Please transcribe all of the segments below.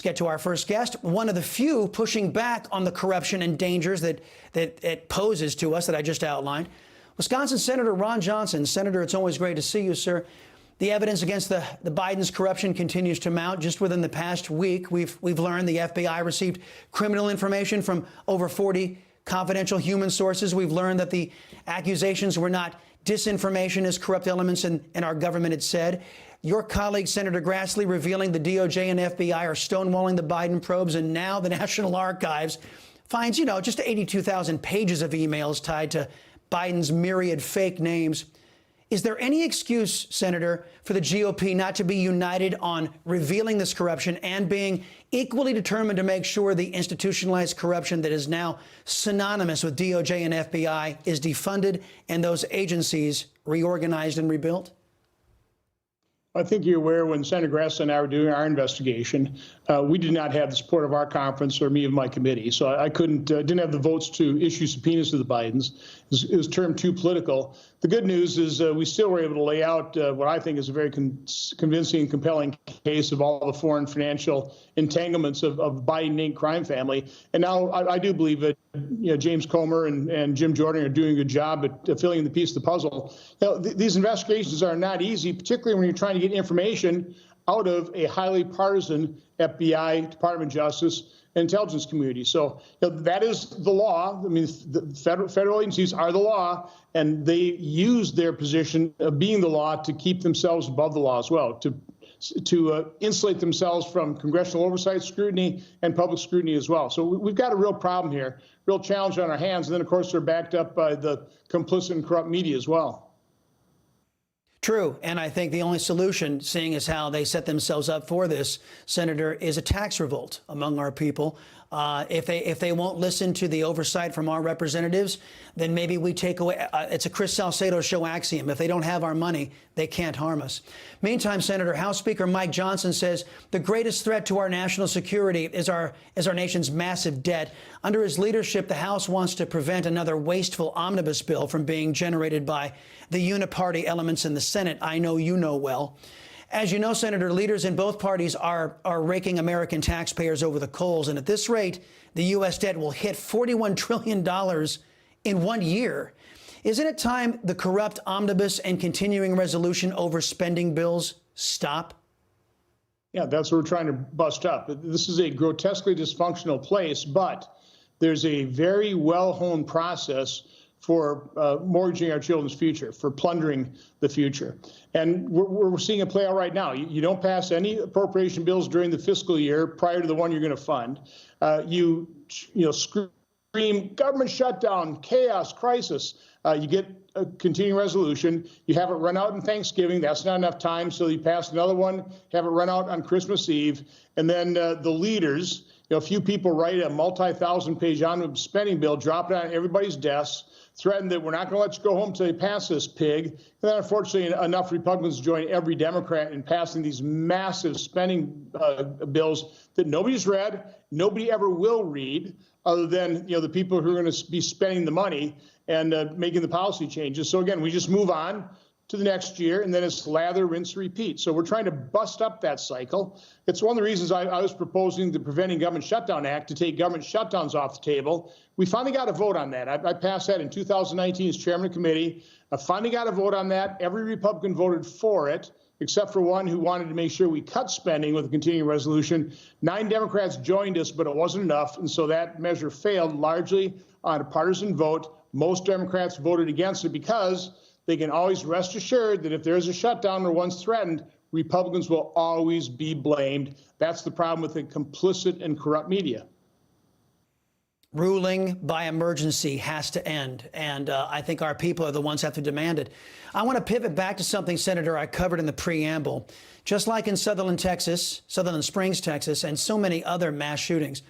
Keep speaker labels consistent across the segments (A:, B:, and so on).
A: Get to our first guest, one of the few pushing back on the corruption and dangers that it poses to us that I just outlined. Wisconsin Senator Ron Johnson. Senator, it's always great to see you, sir. The evidence against the Biden's corruption continues to mount. Just within the past week, we've learned the FBI received criminal information from over 40 confidential human sources. We've learned that the accusations were not disinformation, as corrupt elements in our government had said. Your colleague, Senator Grassley, revealing the DOJ and FBI are stonewalling the Biden probes, and now the National Archives finds, just 82,000 pages of emails tied to Biden's myriad fake names. Is there any excuse, Senator, for the GOP not to be united on revealing this corruption and being equally determined to make sure the institutionalized corruption that is now synonymous with DOJ and FBI is defunded and those agencies reorganized and rebuilt?
B: I think you're aware when Senator Grassley and I were doing our investigation, we did not have the support of our conference or me of my committee. So I didn't have the votes to issue subpoenas to the Bidens. It was termed too political. The good news is we still were able to lay out what I think is a very convincing and compelling case of all the foreign financial entanglements of Biden Inc. crime family. And now I do believe that James Comer and Jim Jordan are doing a good job at filling in the piece of the puzzle. These investigations are not easy, particularly when you're trying to get information out of a highly partisan FBI, Department of Justice, and intelligence community. So that is the law. I mean, the federal agencies are the law, and they use their position of being the law to keep themselves above the law as well, to insulate themselves from congressional oversight, scrutiny, and public scrutiny as well. So we've got a real problem here, real challenge on our hands. And then, of course, they're backed up by the complicit and corrupt media as well.
A: True. And I think the only solution, seeing as how they set themselves up for this, Senator, is a tax revolt among our people. If they won't listen to the oversight from our representatives, then maybe we take away. It's a Chris Salcedo Show axiom. If they don't have our money, they can't harm us. Meantime, Senator, House Speaker Mike Johnson says the greatest threat to our national security is our nation's massive debt. Under his leadership, the House wants to prevent another wasteful omnibus bill from being generated by the uniparty elements in the Senate. I know you know well. As you know, Senator, leaders in both parties are raking American taxpayers over the coals. And at this rate, the U.S. debt will hit $41 trillion in 1 year. Isn't it time the corrupt omnibus and continuing resolution overspending bills stop?
B: Yeah, that's what we're trying to bust up. This is a grotesquely dysfunctional place, but there's a very well-honed process for mortgaging our children's future, for plundering the future. And we're seeing it play out right now. You don't pass any appropriation bills during the fiscal year prior to the one you're going to fund. You scream government shutdown, chaos, crisis. You get a continuing resolution. You have it run out on Thanksgiving. That's not enough time, so you pass another one, have it run out on Christmas Eve. And then the leaders, a few people write a multi-thousand-page omnibus spending bill, drop it on everybody's desks, threaten that we're not going to let you go home until you pass this pig. And then, unfortunately, enough Republicans join every Democrat in passing these massive spending bills that nobody's read, nobody ever will read, other than the people who are going to be spending the money and making the policy changes. So again, we just move on to the next year, and then it's lather, rinse, repeat. So we're trying to bust up that cycle. It's one of the reasons I was proposing the Preventing Government Shutdown Act to take government shutdowns off the table. We finally got a vote on that. I passed that in 2019 as chairman of the committee. I finally got a vote on that. Every Republican voted for it, except for one who wanted to make sure we cut spending with a continuing resolution. 9 Democrats joined us, but it wasn't enough, and so that measure failed largely on a partisan vote. Most Democrats voted against it because they can always rest assured that if there is a shutdown or one's threatened, Republicans will always be blamed. That's the problem with the complicit and corrupt media.
A: Ruling by emergency has to end, and I think our people are the ones who have to demand it. I want to pivot back to something, Senator, I covered in the preamble. Just like in Sutherland Springs, Texas, and so many other mass shootings,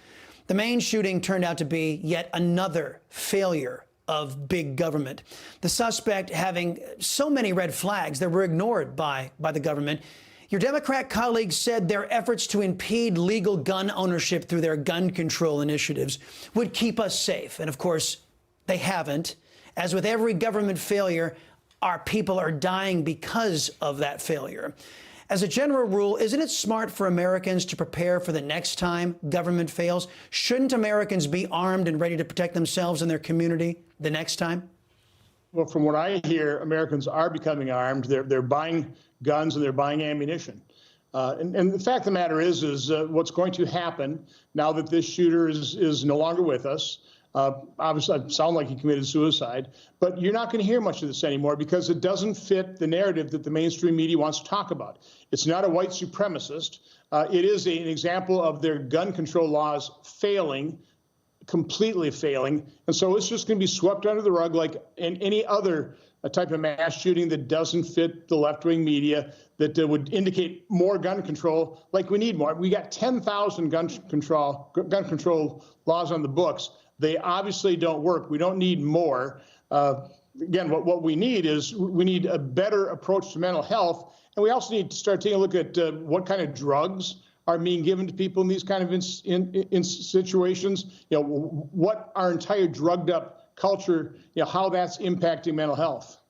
A: the main shooting turned out to be yet another failure of big government. The suspect having so many red flags that were ignored by the government. Your Democrat colleagues said their efforts to impede legal gun ownership through their gun control initiatives would keep us safe. And of course, they haven't. As with every government failure, our people are dying because of that failure. As a general rule, isn't it smart for Americans to prepare for the next time government fails? Shouldn't Americans be armed and ready to protect themselves and their community the next time?
B: Well, from what I hear, Americans are becoming armed. They're buying guns and they're buying ammunition. And the fact of the matter is what's going to happen now that this shooter is no longer with us. Obviously, it sounds like he committed suicide, but you're not going to hear much of this anymore because it doesn't fit the narrative that the mainstream media wants to talk about. It's not a white supremacist. It is an example of their gun control laws failing, completely failing. And so it's just going to be swept under the rug like in any other type of mass shooting that doesn't fit the left-wing media, that would indicate more gun control, like we need more. We got 10,000 gun control laws on the books. They obviously don't work. We don't need more. Again, what we need is we need a better approach to mental health. And we also need to start taking a look at what kind of drugs are being given to people in these kind of in situations. You know, what our entire drugged up culture, you know, how that's impacting mental health.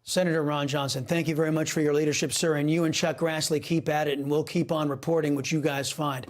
A: Senator Ron Johnson, thank you very much for your leadership, sir. And you and Chuck Grassley keep at it, and we'll keep on reporting what you guys find.